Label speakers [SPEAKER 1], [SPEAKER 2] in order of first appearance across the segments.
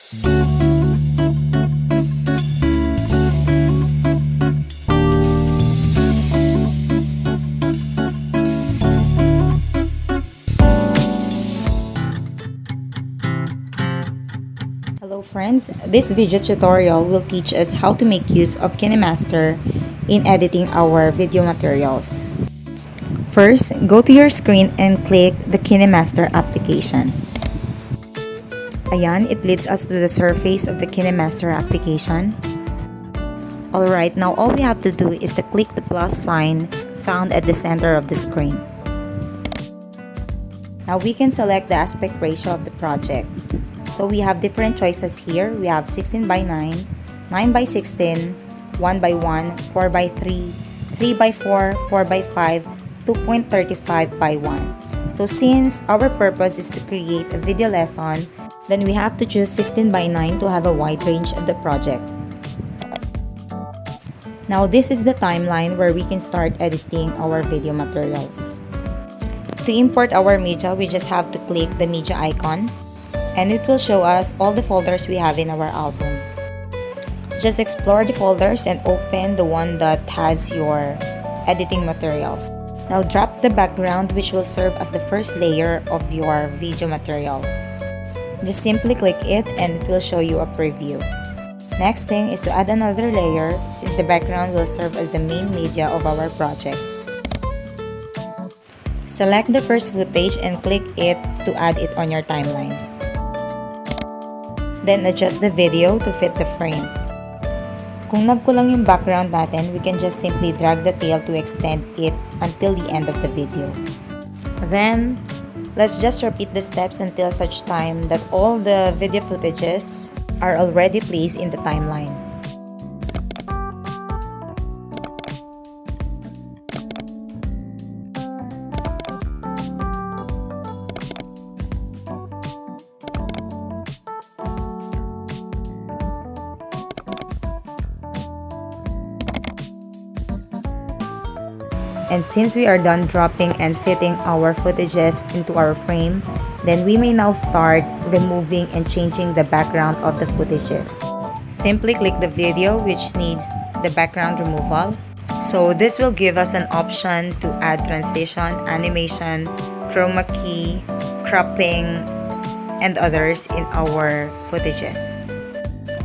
[SPEAKER 1] Hello friends, this video tutorial will teach us how to make use of Kinemaster in editing our video materials. First, go to your screen and click the Kinemaster application. Ayan, it leads us to the surface of the Kinemaster application. Alright, now all we have to do is to click the plus sign found at the center of the screen. Now we can select the aspect ratio of the project. So we have different choices here. We have 16:9, 9:16, 1:1, 4:3, 3:4, 4:5, 2.35:1. So since our purpose is to create a video lesson, then we have to choose 16:9 to have a wide range of the project. Now this is the timeline where we can start editing our video materials. To import our media, we just have to click the media icon, and it will show us all the folders we have in our album. Just explore the folders and open the one that has your editing materials. Now drop the background, which will serve as the first layer of your video material. Just simply click it and it will show you a preview. Next thing is to add another layer, since the background will serve as the main media of our project. Select the first footage and click it to add it on your timeline. Then adjust the video to fit the frame. Kung nagkulang yung background natin, we can just simply drag the tail to extend it until the end of the video. Then, let's just repeat the steps until such time that all the video footages are already placed in the timeline. And since we are done dropping and fitting our footages into our frame, then we may now start removing and changing the background of the footages. Simply click the video which needs the background removal. So this will give us an option to add transition, animation, chroma key, cropping, and others in our footages.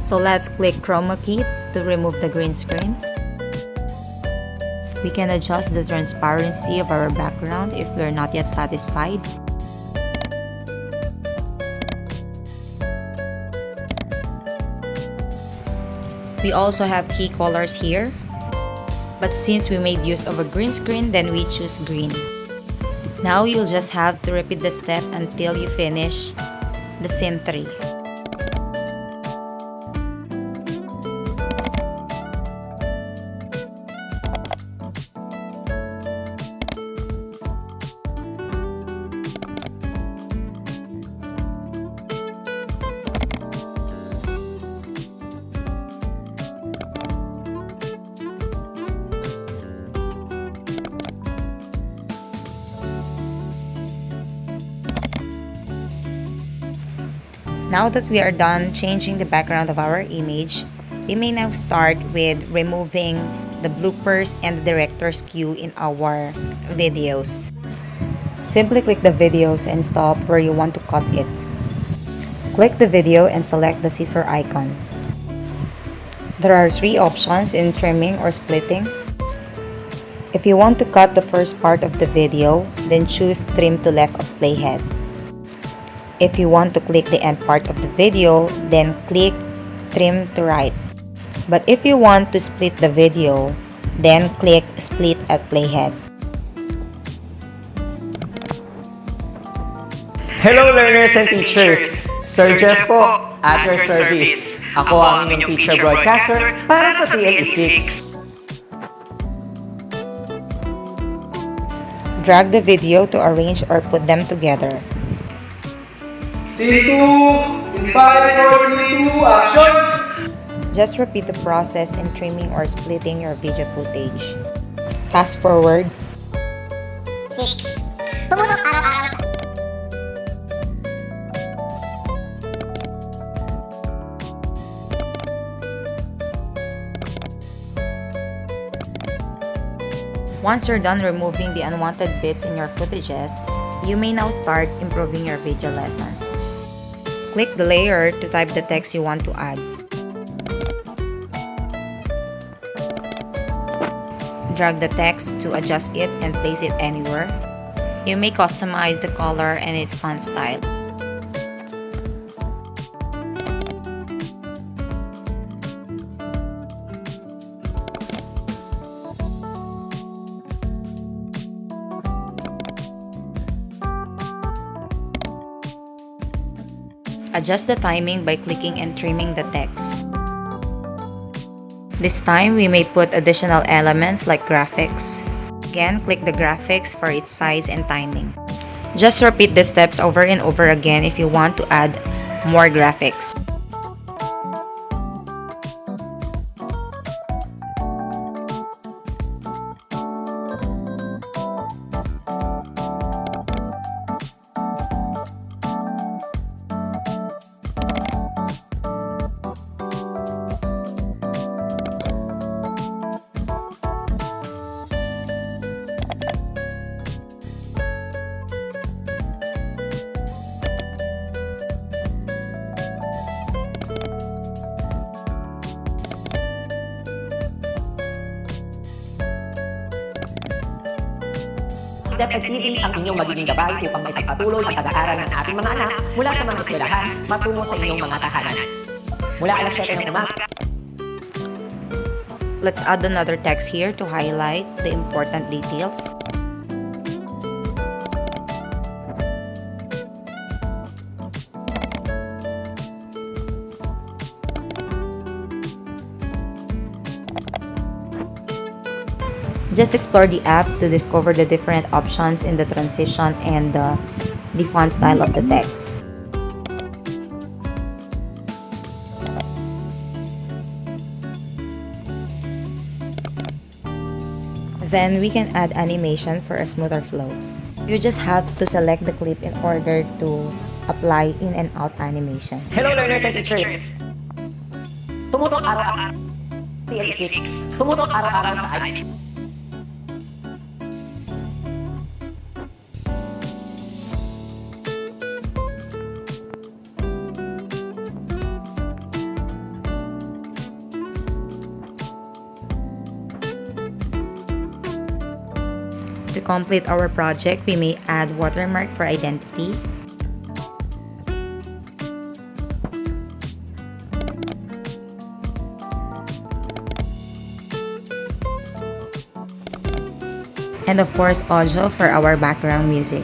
[SPEAKER 1] So let's click chroma key to remove the green screen. We can adjust the transparency of our background if we're not yet satisfied. We also have key colors here. But since we made use of a green screen, then we choose green. Now you'll just have to repeat the step until you finish the scene 3. Now that we are done changing the background of our image, we may now start with removing the bloopers and the director's cue in our videos. Simply click the videos and stop where you want to cut it. Click the video and select the scissor icon. There are 3 options in trimming or splitting. If you want to cut the first part of the video, then choose trim to left of playhead. If you want to click the end part of the video, then click trim to right. But if you want to split the video, then click split at playhead.
[SPEAKER 2] Hello learners and teachers! Sir Jeff po, at your service. Ako ang inyong teacher broadcaster para sa TLE6.
[SPEAKER 1] Drag the video to arrange or put them together.
[SPEAKER 2] Scene 2, in 5, 4, 3, 2, action!
[SPEAKER 1] Just repeat the process in trimming or splitting your video footage. Fast forward.
[SPEAKER 3] 6. Tumutok araw-araw.
[SPEAKER 1] Once you're done removing the unwanted bits in your footages, you may now start improving your video lesson. Click the layer to type the text you want to add. Drag the text to adjust it and place it anywhere. You may customize the color and its font style. Adjust the timing by clicking and trimming the text. This time, we may put additional elements like graphics. Again, click the graphics for its size and timing. Just repeat the steps over and over again if you want to add more graphics.
[SPEAKER 2] Deped TV ang inyong magiging gabay upang maipagpatuloy ang pag-aaral ng ating mga anak mula sa mga eskwelahan patungo sa inyong mga tahanan. Mula alas 7 ng umaga.
[SPEAKER 1] Let's add another text here to highlight the important details. Just explore the app to discover the different options in the transition and the font style of the text. Then we can add animation for a smoother flow. You just have to select the clip in order to apply in and out animation.
[SPEAKER 2] Hello learners and teachers! Tumutok araw-araw TL6. Tumutok araw-araw sa IB.
[SPEAKER 1] To complete our project, we may add watermark for identity. And of course, audio for our background music.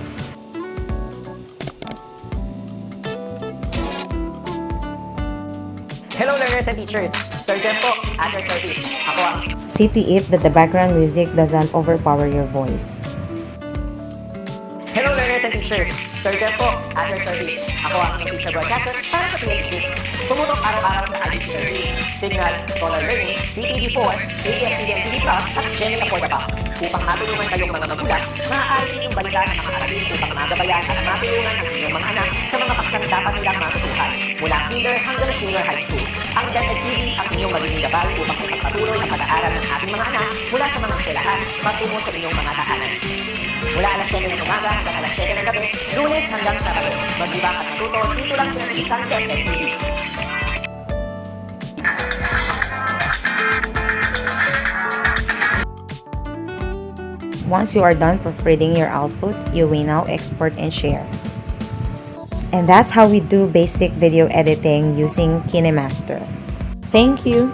[SPEAKER 2] Hello learners and teachers! Sir Jeff po, at your service. Ako ang...
[SPEAKER 1] See to it that the background music doesn't overpower your voice.
[SPEAKER 2] Hello learners and teachers! Sir Jeff po, at your service. Ako ang inyong teacher broadcaster para sa TL6. Tumutok araw-araw sa IBC Survey, Signal, Solar Learning, DTV4, ABS-CBN TV Plus, at Gemini for the Box. Upang matulungan kayong mga magulang, maaari ninyong balikan ang mga aralin upang magabayan at matulungan ang inyong mga anak sa mga paksang dapat nilang matutuhan mula kinder hanggang senior high school. Ang Deped TV ang inyong magiging gabay upang ipagpatuloy ang pag-aaral ng ating mga anak mula sa mga eskwelahan patungo sa inyong mga tahanan. Mula alas 7 ng umaga hanggang alas 7 ng gabi, Lunes hanggang Sabado. Maglibang at matuto dito lang sa isang Deped TV.
[SPEAKER 1] Once you are done proofreading your output, you may now export and share. And that's how we do basic video editing using Kinemaster. Thank you!